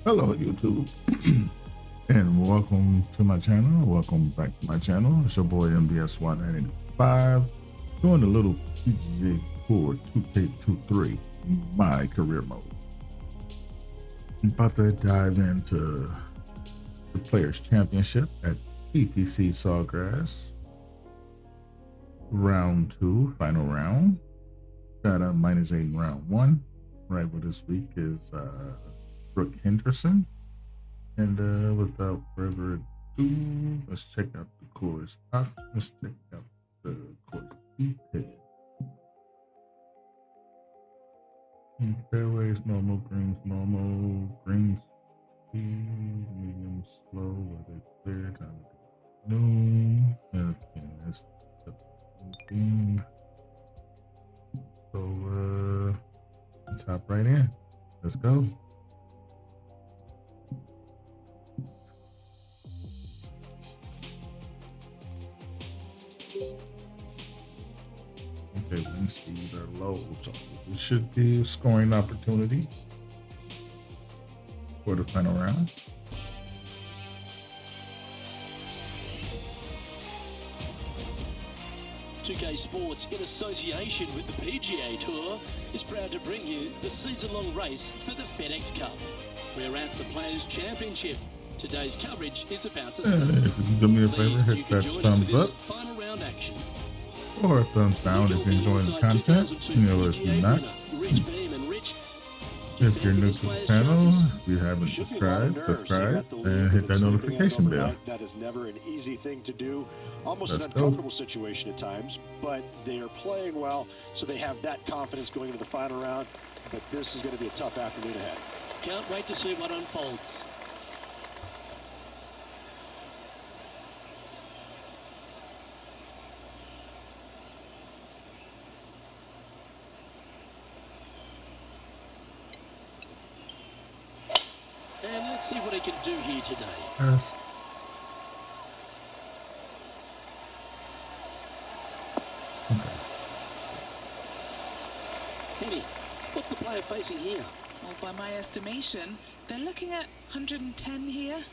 Hello, YouTube, and welcome to my channel. Welcome back to my channel. It's your boy MBS1985 doing a little PGA Tour 2K23 My Career mode. I'm about to dive into the Players Championship at TPC Sawgrass, round 2, final round. Got a -8 round 1. Rival this week is Brooke Henderson. And without further ado, let's check out the course. Let's check out the course detail. Fairways normal, greens normal, greens speed, medium slow, weather clear, time to noon. Okay, that's the so let's hop right in. Let's go. Okay, wind speeds are low, so it should be a scoring opportunity for the final round. TPC Sports, in association with the PGA Tour, is proud to bring you the season-long race for the FedEx Cup. We're at the Players Championship. Today's coverage is about to start. If you do me a favor, hit that thumbs up final round action. or a thumbs down if you're enjoying the content. If you're not. If you're new to the channel, if you haven't subscribed and hit that notification bell. That is never an easy thing to do. Almost Let's an uncomfortable situation at times, but they are playing well, so they have that confidence going into the final round. But this is going to be a tough afternoon ahead. Can't wait to see what unfolds. And let's see what he can do here today. Yes. Okay. Henny, what's the player facing here? Well, by my estimation, they're looking at 110 here.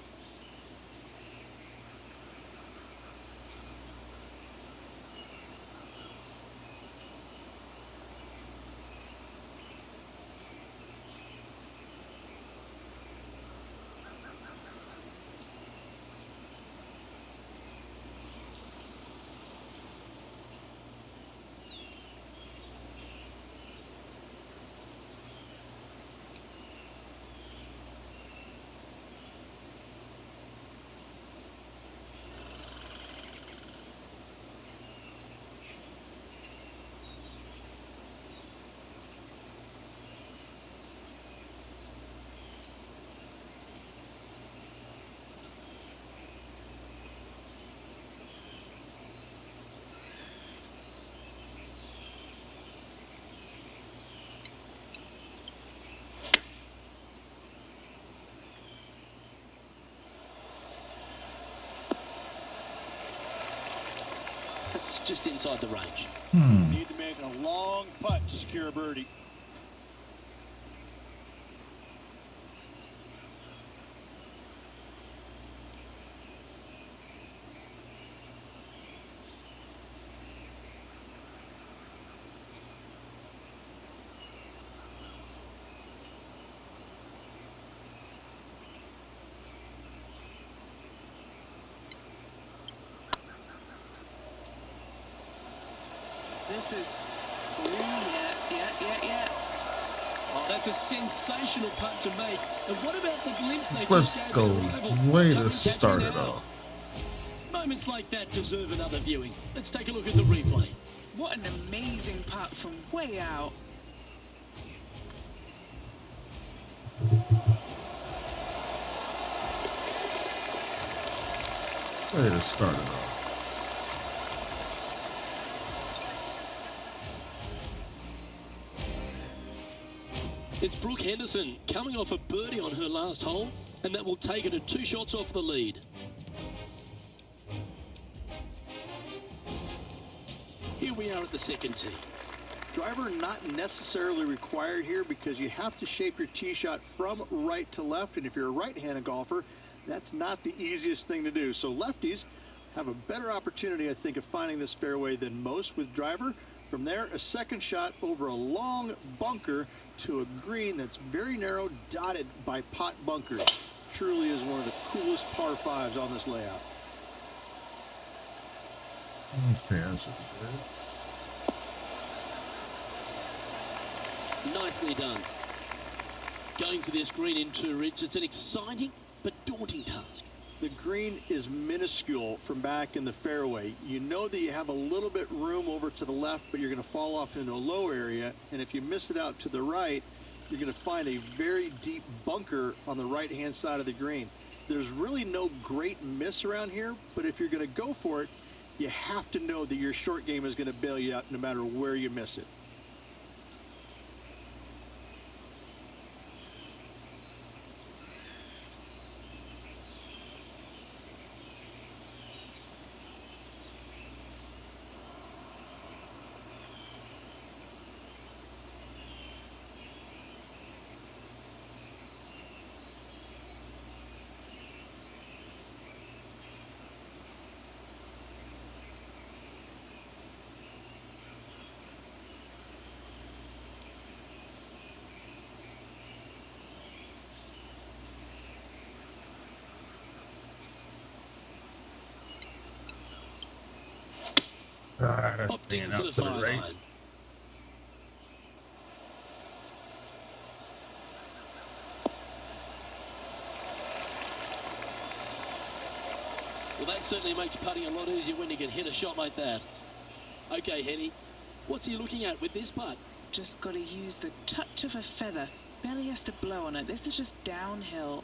That's just inside the range. Need to make a long putt to secure a birdie. This is, ooh, yeah. Oh, that's a sensational putt to make. And what about the glimpse they Let's just gave go. their rival? Way Come to and catch me start it now. off. Moments like that deserve another viewing. Let's take a look at the replay. What an amazing putt from way out. Way to start it off. It's Brooke Henderson coming off a birdie on her last hole, and that will take her to 2 shots off the lead. Here we are at the second tee. Driver not necessarily required here because you have to shape your tee shot from right to left, and if you're a right-handed golfer, that's not the easiest thing to do. So lefties have a better opportunity, I think, of finding this fairway than most with driver. From there, a second shot over a long bunker to a green that's very narrow, dotted by pot bunkers. Truly is one of the coolest par fives on this layout. Okay, that's good. Nicely done. Going for this green into Rich, it's an exciting but daunting task. The green is minuscule from back in the fairway. You know that you have a little bit room over to the left, but you're going to fall off into a low area. And if you miss it out to the right, you're going to find a very deep bunker on the right-hand side of the green. There's really no great miss around here, but if you're going to go for it, you have to know that your short game is going to bail you out no matter where you miss it. That's Popped in staying for out the to the fire right. line. Well, that certainly makes putting a lot easier when you can hit a shot like that. Okay, Henny, what's he looking at with this putt? Just got to use the touch of a feather. Barely has to blow on it. This is just downhill.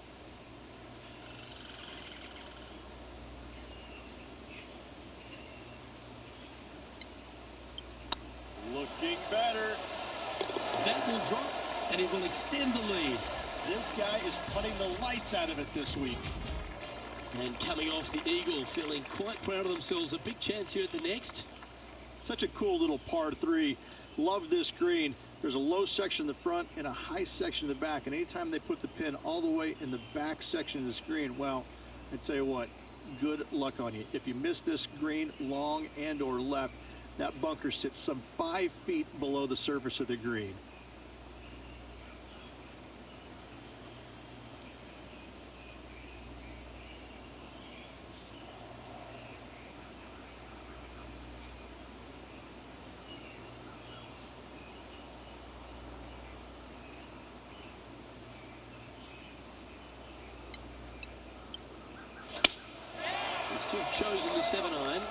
Looking better. That will drop, and it will extend the lead. This guy is putting the lights out of it this week. And coming off the eagle, feeling quite proud of themselves. A big chance here at the next. Such a cool little par three. Love this green. There's a low section in the front and a high section in the back. And anytime they put the pin all the way in the back section of this green, well, I tell you what, good luck on you. If you miss this green long and or left, that bunker sits some 5 feet below the surface of the green. Looks to have chosen the 7-iron.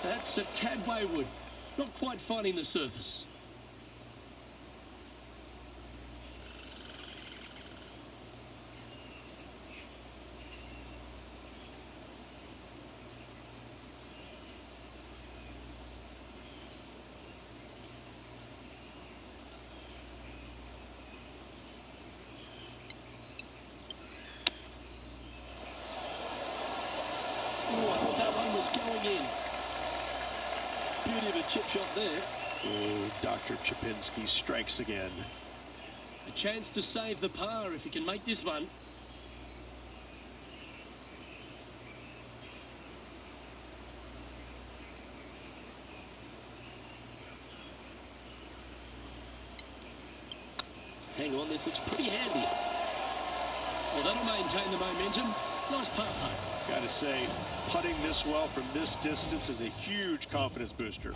That's a tad wayward. Not quite finding the surface. Oh, I thought that one was going in. Beauty of a chip shot there. Oh, Dr. Chapinski strikes again. A chance to save the par if he can make this one. Hang on, this looks pretty handy. Well, that'll maintain the momentum. Nice par putt. Gotta say, putting this well from this distance is a huge confidence booster.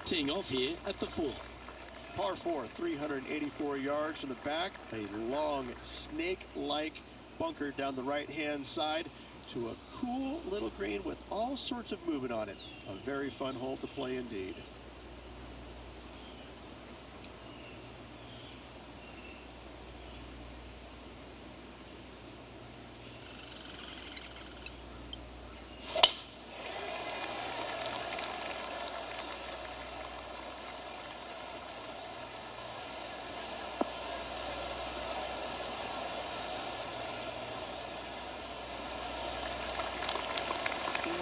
Teeing off here at the 4th. Par 4, 384 yards from the back. A long snake-like bunker down the right-hand side to a cool little green with all sorts of movement on it. A very fun hole to play indeed.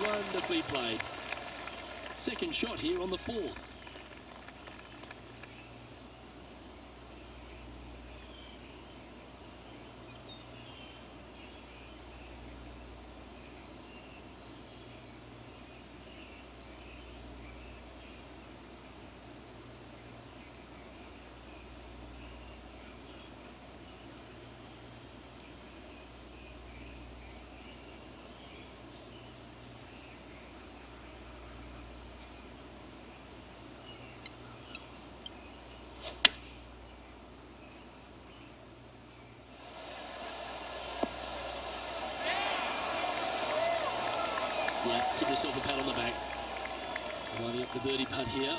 Wonderfully played. Second shot here on the fourth. Yeah, give yourself a pat on the back. Lining up the birdie putt here.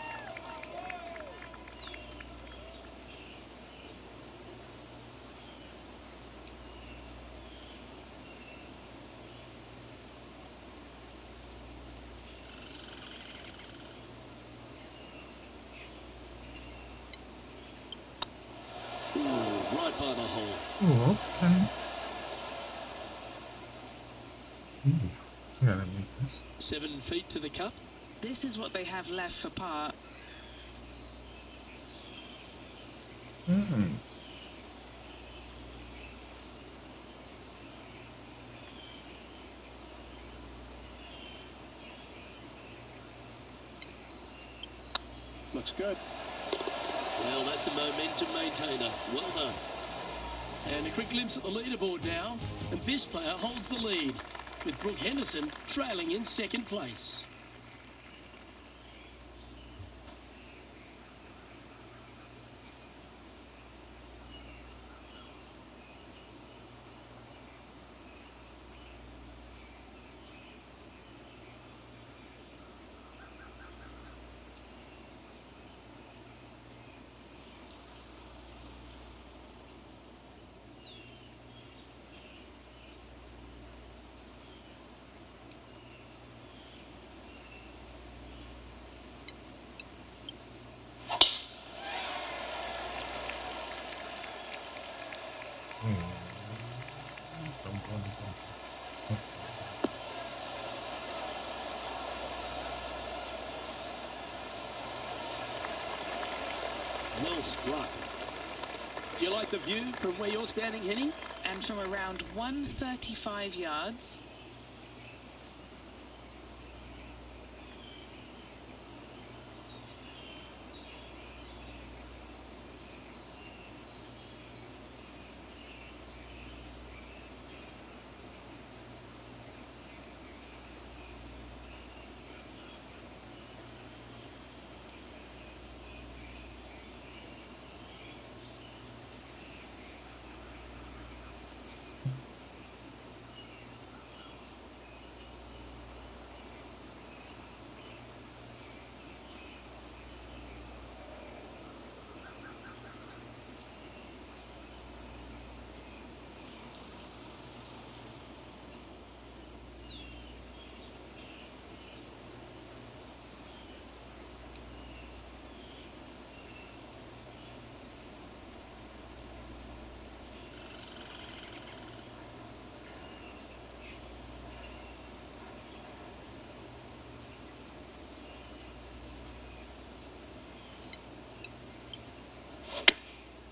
Ooh, right by the hole. Oh, okay. Gotta make this. 7 feet to the cup. This is what they have left for par. Looks good. Well, that's a momentum maintainer. Well done. And a quick glimpse at the leaderboard now. And this player holds the lead, with Brooke Henderson trailing in second place. Well struck. Do you like the view from where you're standing, Henny? And from around 135 yards,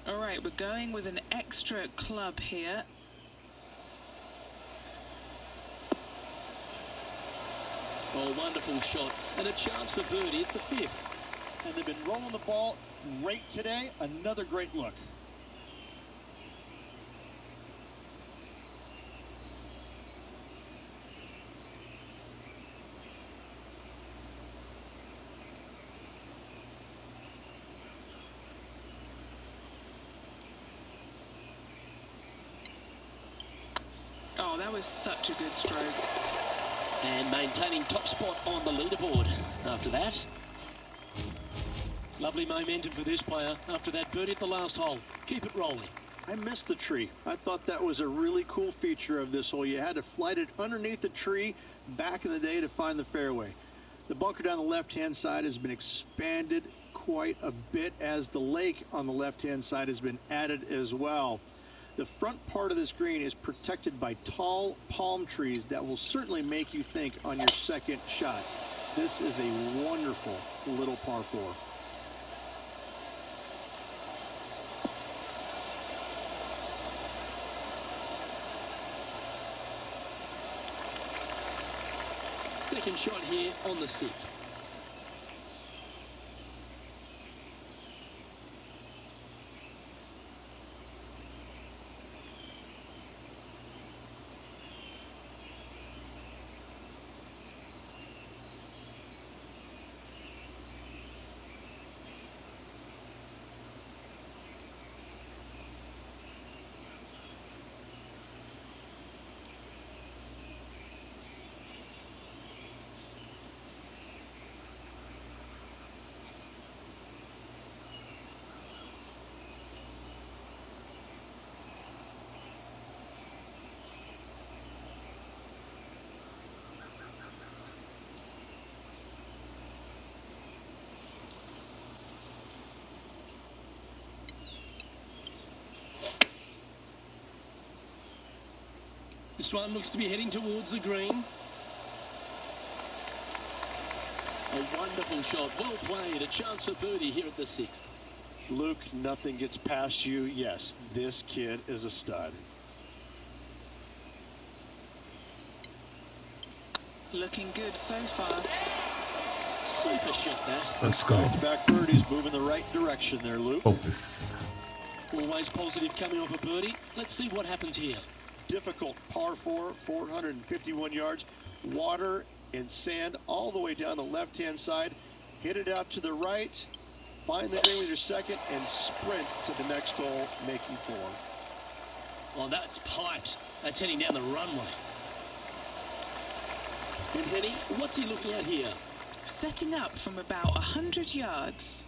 all right, we're going with an extra club here. Oh, wonderful shot. And a chance for birdie at the fifth. And they've been rolling the ball great today. Another great look. Oh, that was such a good stroke. And maintaining top spot on the leaderboard after that. Lovely momentum for this player after that birdie at the last hole. Keep it rolling. I missed the tree. I thought that was a really cool feature of this hole. You had to flight it underneath the tree back in the day to find the fairway. The bunker down the left-hand side has been expanded quite a bit as the lake on the left-hand side has been added as well. The front part of this green is protected by tall palm trees that will certainly make you think on your second shots. This is a wonderful little par 4. Second shot here on the 6th. This one looks to be heading towards the green. A wonderful shot, well played, a chance for birdie here at the 6th. Luke, nothing gets past you. Yes, this kid is a stud. Looking good so far. Super shot that. Let's go. Back birdies moving the right direction there, Luke. Focus. Always positive coming off a birdie. Let's see what happens here. Difficult par 4, 451 yards. Water and sand all the way down the left-hand side. Hit it out to the right. Find the green with your second and sprint to the next hole, making 4. Oh, that's piped. That's heading down the runway. And Henny, what's he looking at here? Setting up from about 100 yards.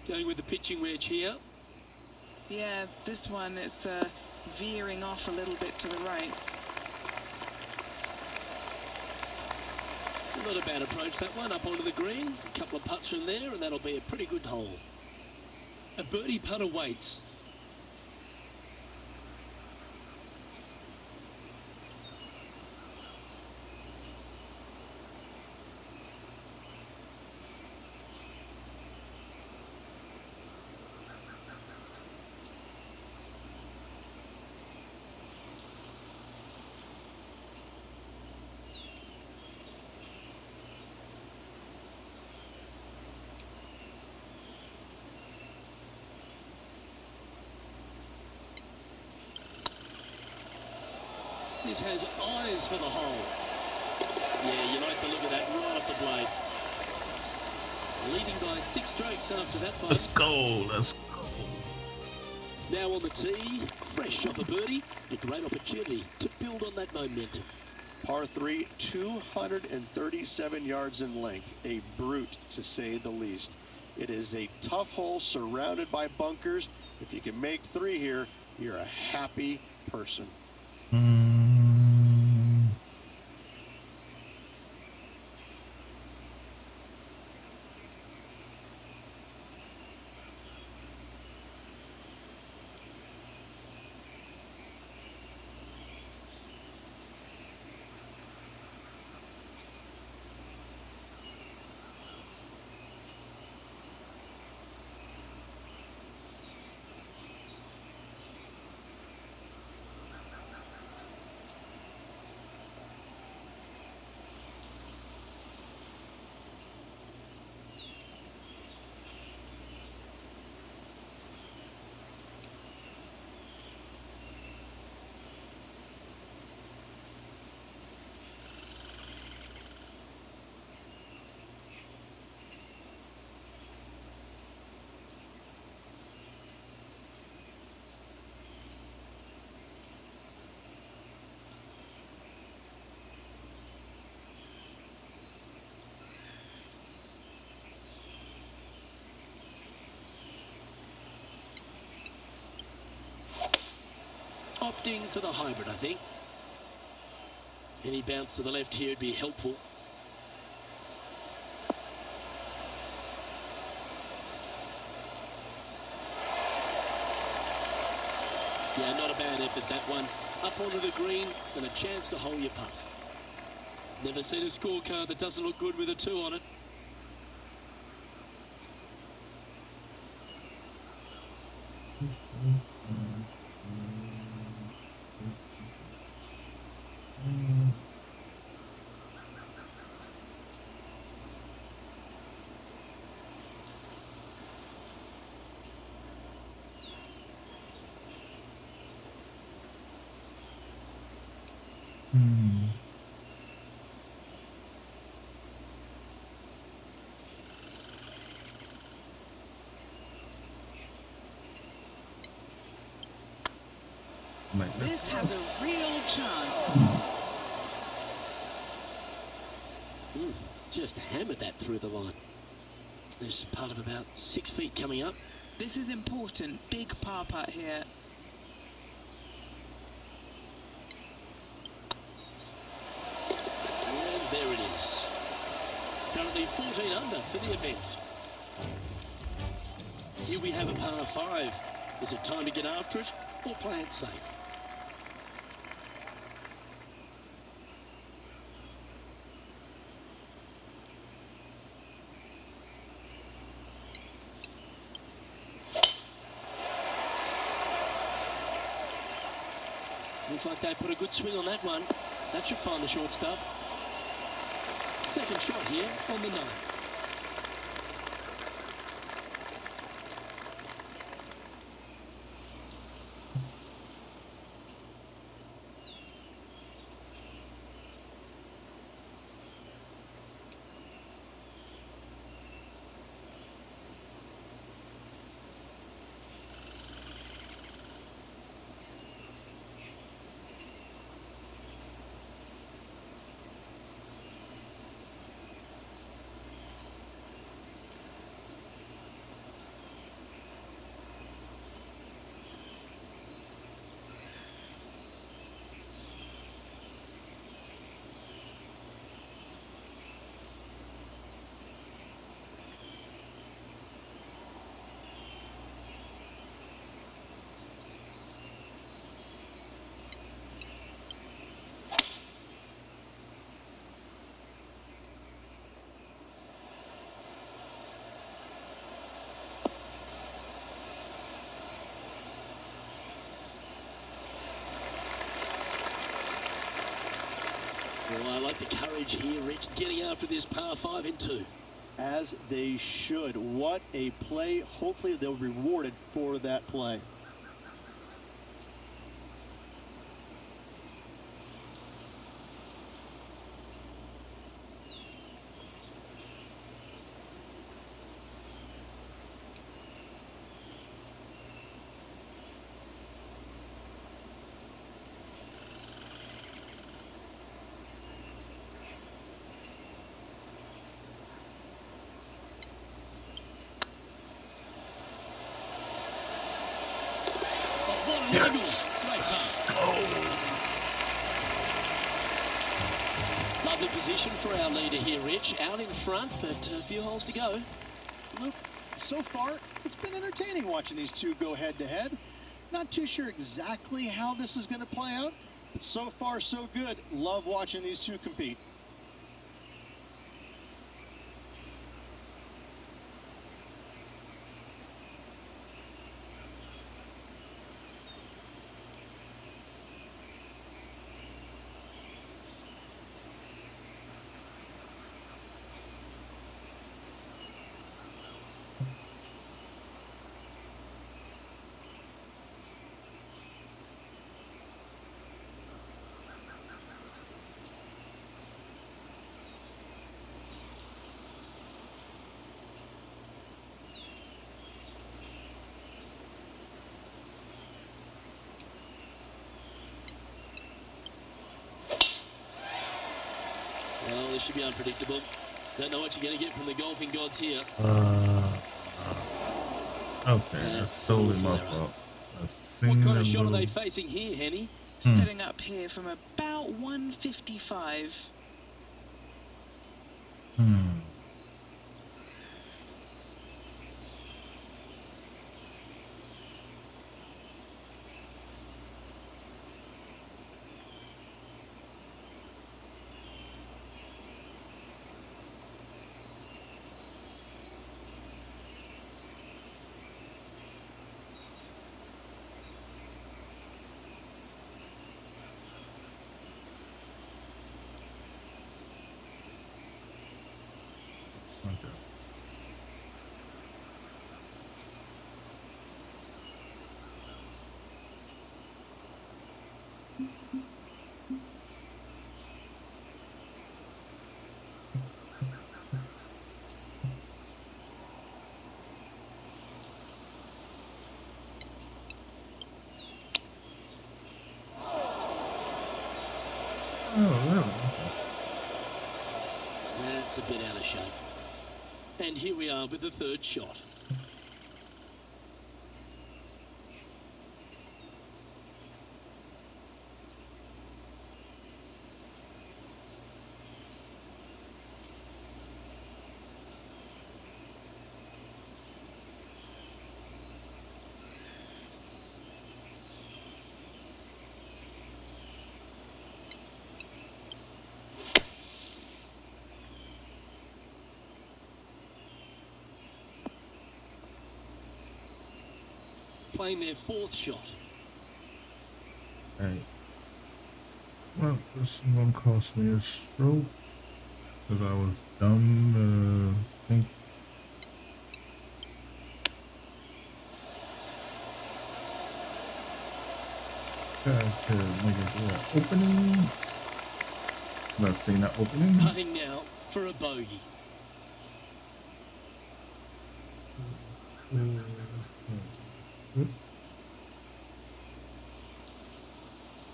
Going with the pitching wedge here. Yeah, this one it's veering off a little bit to the right. Not a bad approach, that one, up onto the green. A couple of putts from there, and that'll be a pretty good hole. A birdie putt awaits. This has eyes for the hole. Yeah, you like the look of that right off the blade. Leading by 6 strokes after that one. Let's go. Let's go. Now on the tee, fresh off a birdie, a great opportunity to build on that momentum. Par 3, 237 yards in length. A brute, to say the least. It is a tough hole surrounded by bunkers. If you can make 3 here, you're a happy person. opting for the hybrid, I think. Any bounce to the left here would be helpful. Yeah, not a bad effort, that one. Up onto the green and a chance to hold your putt. Never seen a scorecard that doesn't look good with a 2 on it. This has a real chance. Just hammered that through the line. There's part of about 6 feet coming up. This is important. Big par putt here. And there it is. Currently 14 under for the event. Here we have a par 5. Is it time to get after it or play it safe? Looks like they put a good swing on that one. That should find the short stuff. Second shot here on the 9th. Well, I like the courage here, Rich, getting after this par 5 in 2. As they should. What a play. Hopefully they'll be rewarded for that play. Yes. Lovely position for our leader here, Rich. Out in front, but a few holes to go. Look, so far, it's been entertaining watching these two go head-to-head. Not too sure exactly how this is going to play out, but so far, so good. Love watching these two compete. Well, this should be unpredictable. Don't know what you're going to get from the golfing gods here. Okay, that's totally my fault. What kind of shot are they facing here, Henny? Setting up here from about 155. Okay. Oh, really? Okay. That's a bit out of shape. And here we are with the third shot. Playing their fourth shot. Hey. Well, this one cost me a stroke because I was dumb to think. To make it to that opening. Let's see that opening. Putting now for a bogey.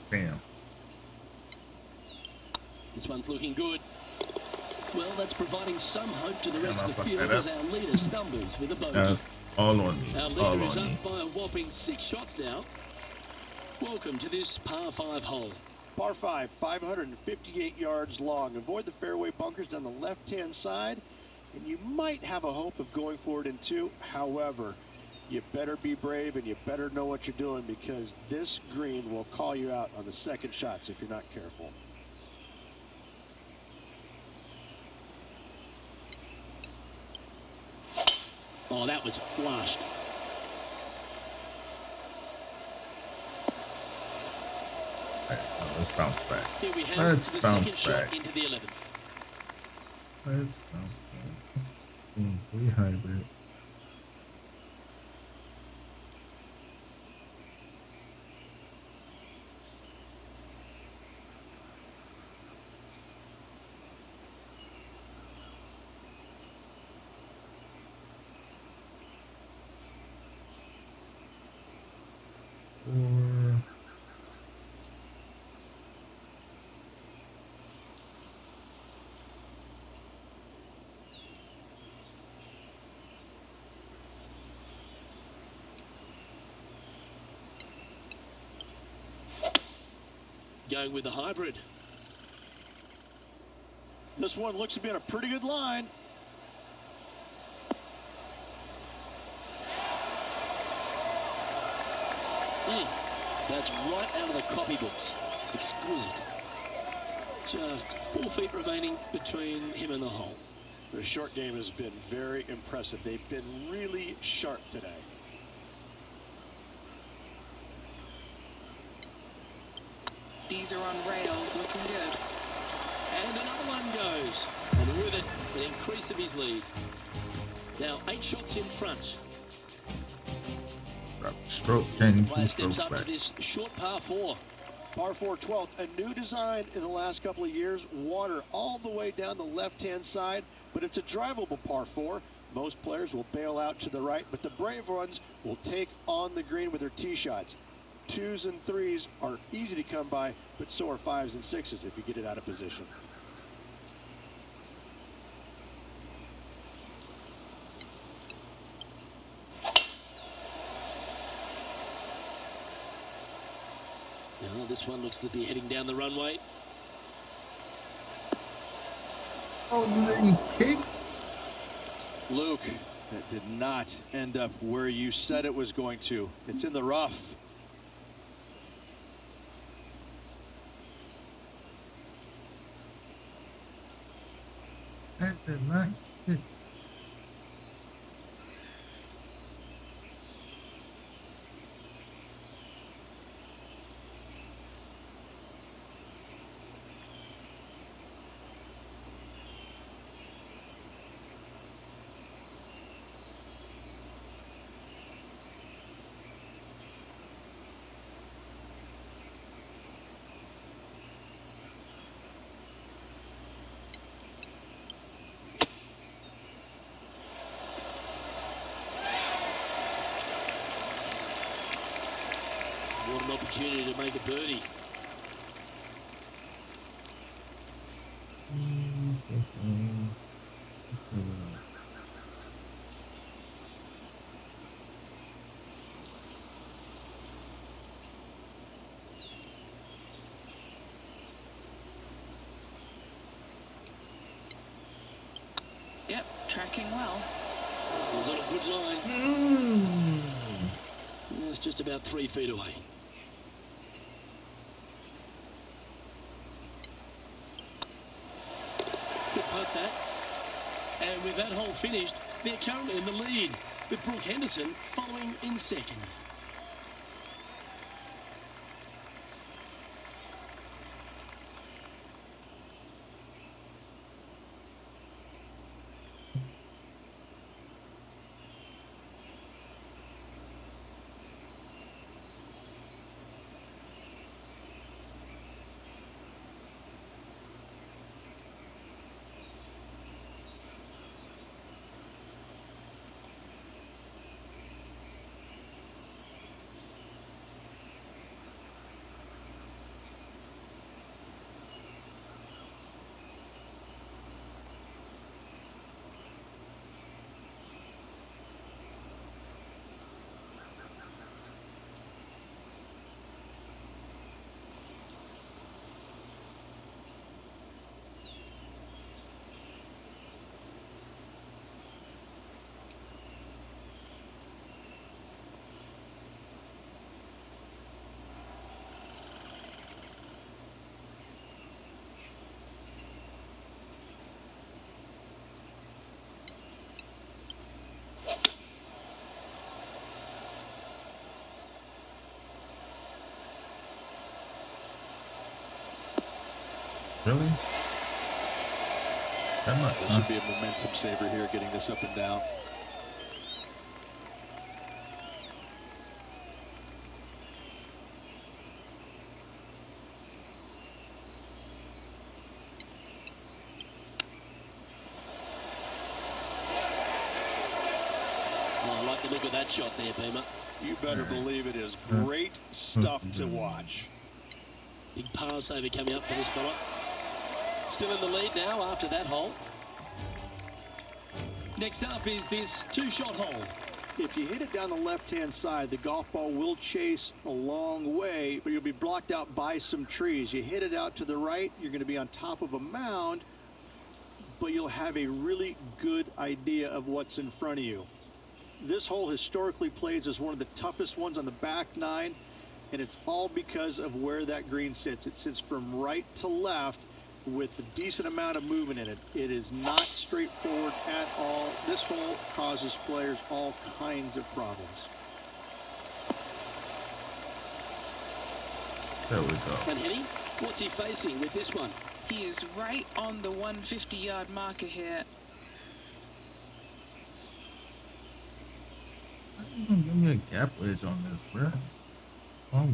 Bam. This one's looking good. Well, that's providing some hope to the rest of the I'll fuck field that as up. our leader stumbles with a bogey. All on me. Our All leader is on me. up by a whopping 6 shots now. Welcome to this par 5 hole. Par 5, 558 yards long. Avoid the fairway bunkers down the left-hand side, and you might have a hope of going for it in 2. However, you better be brave and you better know what you're doing, because this green will call you out on the second shots if you're not careful. Oh, that was flushed. Let's bounce back. Here we have Let's the bounce second back. shot into the 11th. Let's bounce back. Hybrid. Or Going with the hybrid. This one looks to be on a pretty good line. That's right out of the copybooks. Exquisite. Just 4 feet remaining between him and the hole. Their short game has been very impressive. They've been really sharp today. These are on rails, looking good. And another one goes. And with it, an increase of his lead. Now 8 shots in front. stroke gain, Player 2 steps strokes up to back. this short par 4. Par 4 12th, a new design in the last couple of years. Water all the way down the left-hand side, but it's a drivable par 4. Most players will bail out to the right, but the brave ones will take on the green with their tee shots. 2s and 3s are easy to come by, but so are 5s and 6s if you get it out of position. Now, this one looks to be heading down the runway. Oh, you kick. Luke, that did not end up where you said it was going to. It's in the rough. That did not kick. What an opportunity to make a birdie. Yep, tracking well. It was on a good line. It's just about 3 feet away. Good putt that. And with that hole finished, they're currently in the lead, with Brooke Henderson following in second. Really? That much, This huh? should be a momentum saver here, getting this up and down. Oh, I like the look of that shot there, Beamer. You better believe it is great stuff to watch. Big pass over coming up for this fella. Still in the lead now after that hole. Next up is this two-shot hole. If you hit it down the left-hand side, the golf ball will chase a long way, but you'll be blocked out by some trees. You hit it out to the right, you're going to be on top of a mound, but you'll have a really good idea of what's in front of you. This hole historically plays as one of the toughest ones on the back nine, and it's all because of where that green sits. It sits from right to left with a decent amount of movement in it. It is not straightforward at all. This hole causes players all kinds of problems. There we go. And Henny, what's he facing with this one? He is right on the 150-yard marker here. Why you gonna give me a gap wedge on this, bro? Oh.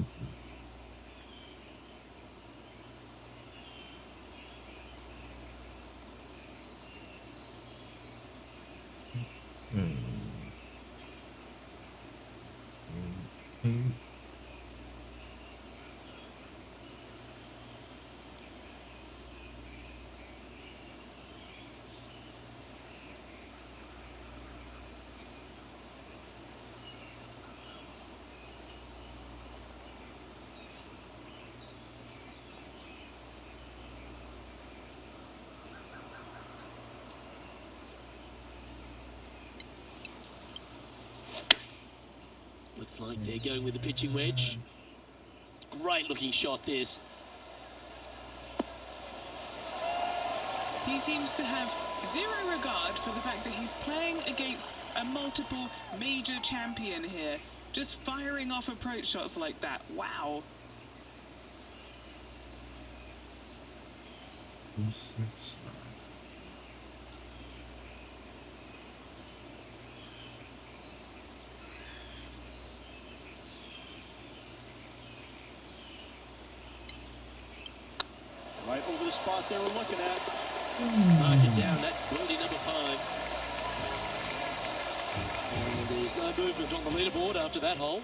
Looks like they're going with the pitching wedge. Great looking shot this. He seems to have zero regard for the fact that he's playing against a multiple major champion here. Just firing off approach shots like that. Wow. 6. Right over the spot they were looking at. Mark it down, that's birdie number 5. And there's no movement on the leaderboard after that hole.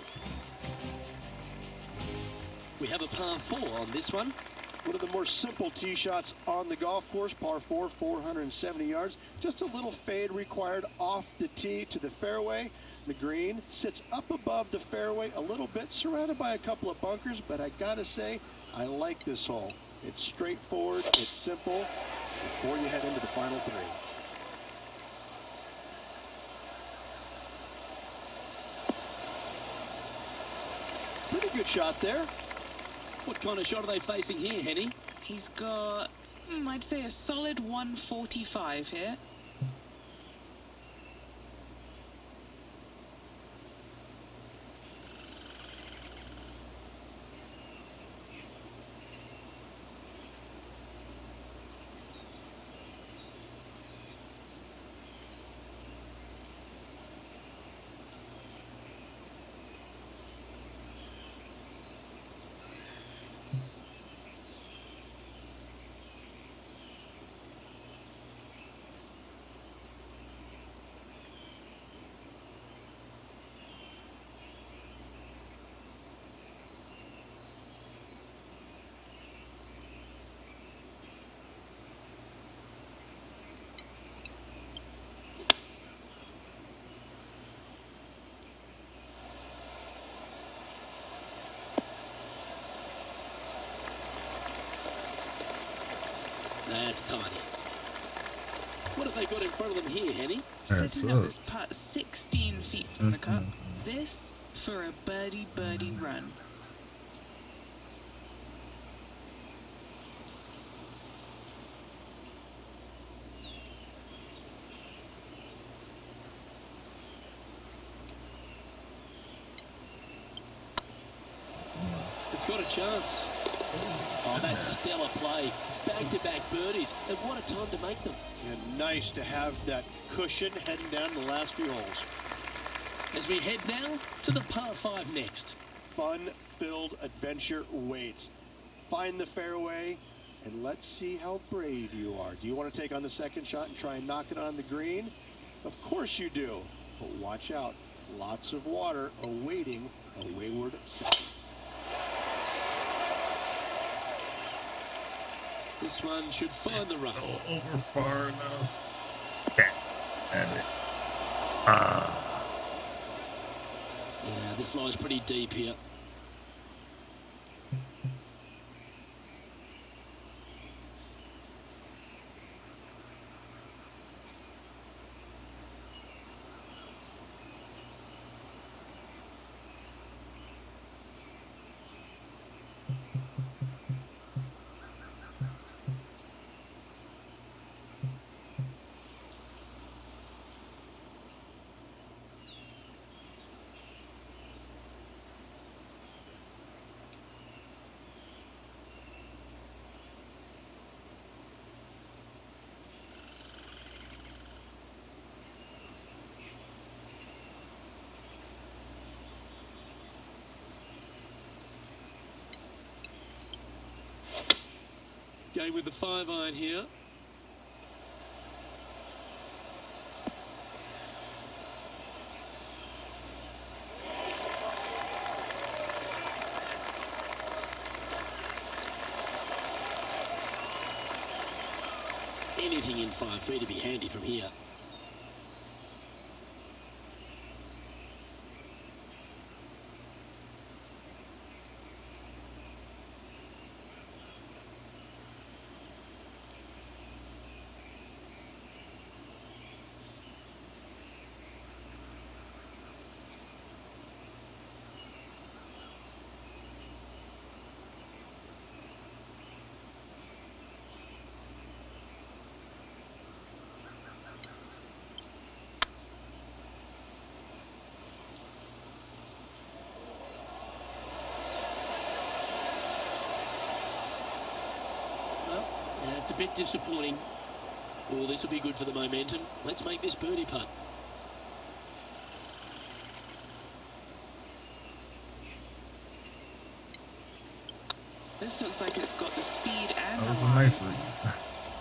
We have a par 4 on this one. One of the more simple tee shots on the golf course, par 4, 470 yards. Just a little fade required off the tee to the fairway. The green sits up above the fairway a little bit, surrounded by a couple of bunkers, but I gotta say, I like this hole. It's straightforward, it's simple, before you head into the final 3. Pretty good shot there. What kind of shot are they facing here, Henny? He's got, I'd say a solid 145 here. That's tiny. What have they got in front of them here, Henny? Setting up this putt 16 feet from the cup. This for a birdie run. It's got a chance. Oh, that's stellar play. Back-to-back birdies, and what a time to make them. And nice to have that cushion heading down the last few holes. As we head now to the par 5 next. Fun-filled adventure waits. Find the fairway, and let's see how brave you are. Do you want to take on the second shot and try and knock it on the green? Of course you do, but watch out. Lots of water awaiting a wayward second. This one should find the rough. Over far enough. Okay. And it. Yeah, this lies pretty deep here. Going with the 5-iron here. Anything in 5 feet to be handy from here. That's a bit disappointing. Oh, this will be good for the momentum. Let's make this birdie putt. This looks like it's got the speed and That the was a line. nice read.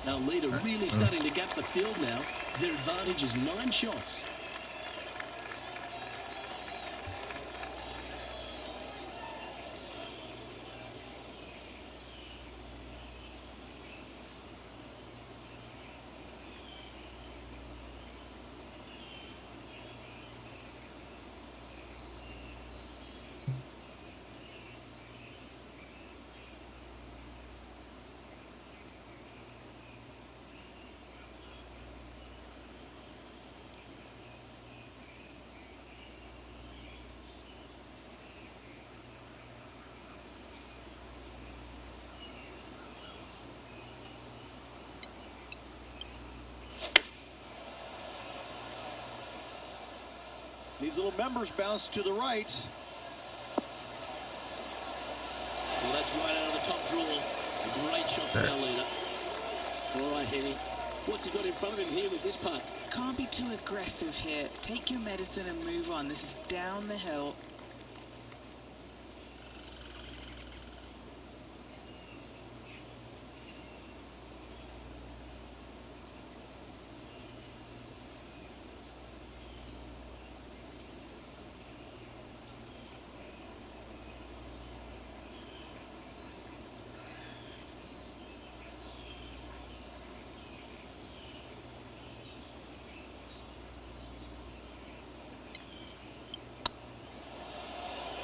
Now, leader really starting to gap the field now. Their advantage is 9 shots. Needs a little members bounce to the right. Well, that's right out of the top draw. A great shot from our leader. All right, Henny. What's he got in front of him here with this putt? Can't be too aggressive here. Take your medicine and move on. This is down the hill.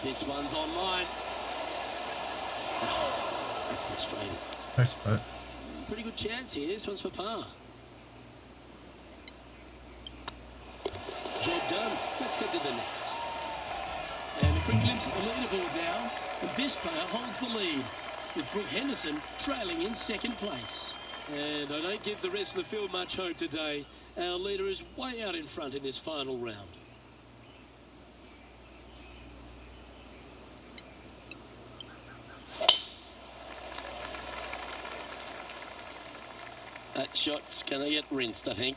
This one's online. Oh, that's frustrating. Nice putt. Pretty good chance here. This one's for par. Job done. Let's head to the next. And a quick glimpse at the leaderboard now. And this player holds the lead, with Brooke Henderson trailing in second place. And I don't give the rest of the field much hope today. Our leader is way out in front in this final round. That shot's going to get rinsed, I think.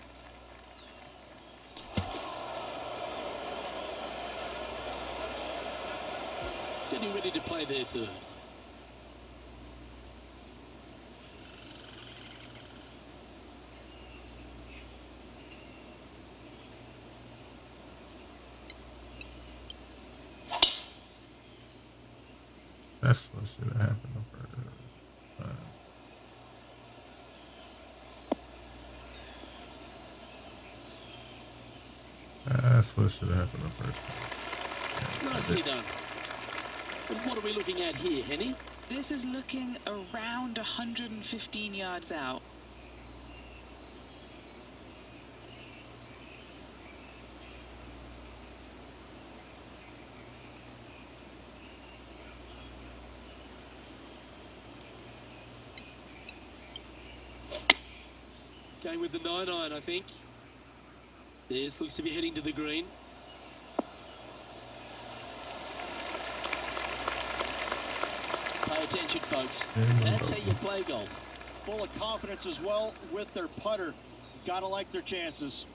Getting ready to play their third. That's what should have happened. That's what should have happened the first time. Nicely done. But what are we looking at here, Henny? This is looking around 115 yards out. Going with the 9-iron, I think. This looks to be heading to the green. Pay attention, folks. That's how you play golf. Full of confidence as well with their putter. Gotta like their chances.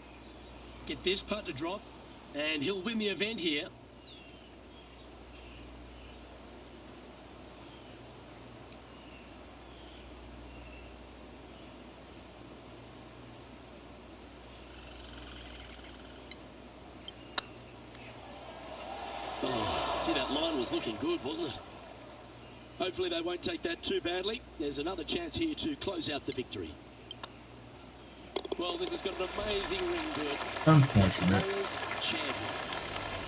Get this putt to drop, and he'll win the event here. Oh, gee, that line was looking good, wasn't it? Hopefully they won't take that too badly. There's another chance here to close out the victory. Well, this has got an amazing ring to it. Unfortunate. Players champion.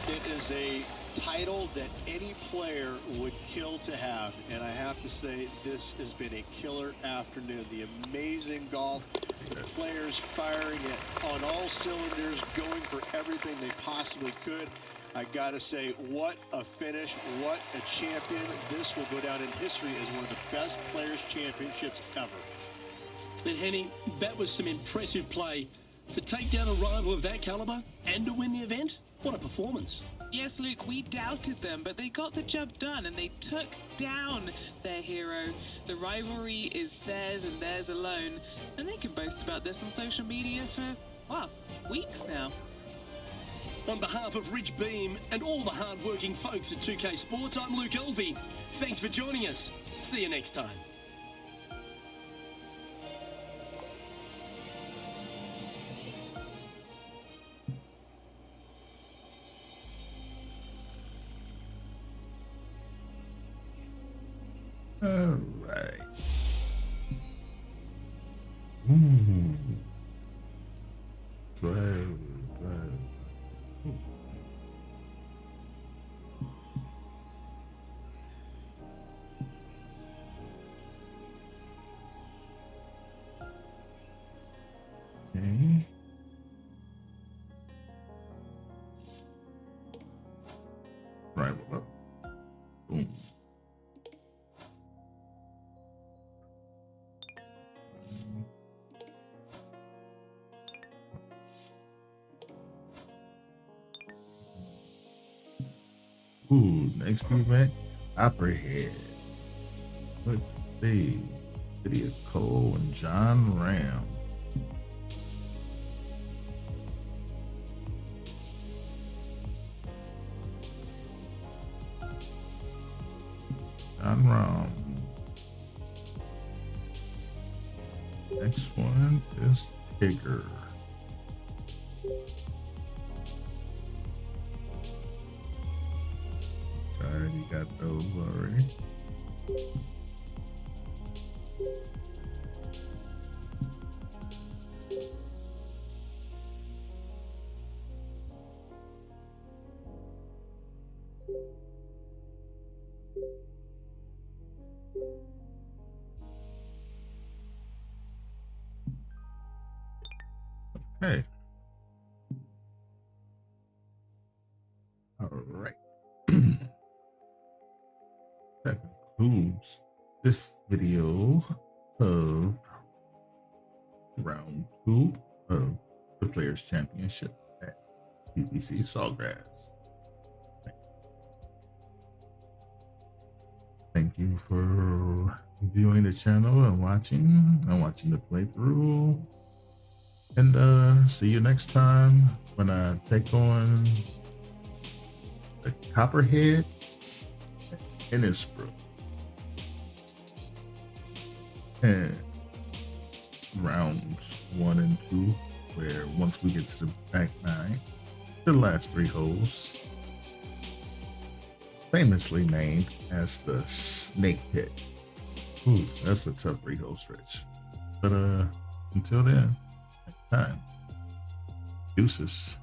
It is a title that any player would kill to have, and I have to say this has been a killer afternoon. The amazing golf, players firing it on all cylinders, going for everything they possibly could. I gotta say, what a finish, what a champion. This will go down in history as one of the best players' championships ever. And Henny, that was some impressive play. To take down a rival of that caliber and to win the event, what a performance. Yes, Luke, we doubted them, but they got the job done and they took down their hero. The rivalry is theirs and theirs alone, and they can boast about this on social media for, well, weeks now. On behalf of Rich Beam and all the hard-working folks at 2K Sports, I'm Luke Elvey. Thanks for joining us. See you next time. All right. Ooh. Drive. Okay. Right, well, boom. Ooh, next event, Copperhead. Let's see. Lydia Cole and John Ram. John Ram. Next one is Tigger. Already got those already. Okay. All right. That concludes this video of round 2 of the Players Championship at TPC Sawgrass. Thank you for viewing the channel and watching the playthrough. And see you next time when I take on the Copperhead and Innsbruck. And rounds 1 and 2, where once we get to the back 9, the last 3 holes, famously named as the Snake Pit. Ooh, that's a tough 3-hole stretch. But until then, next time, deuces.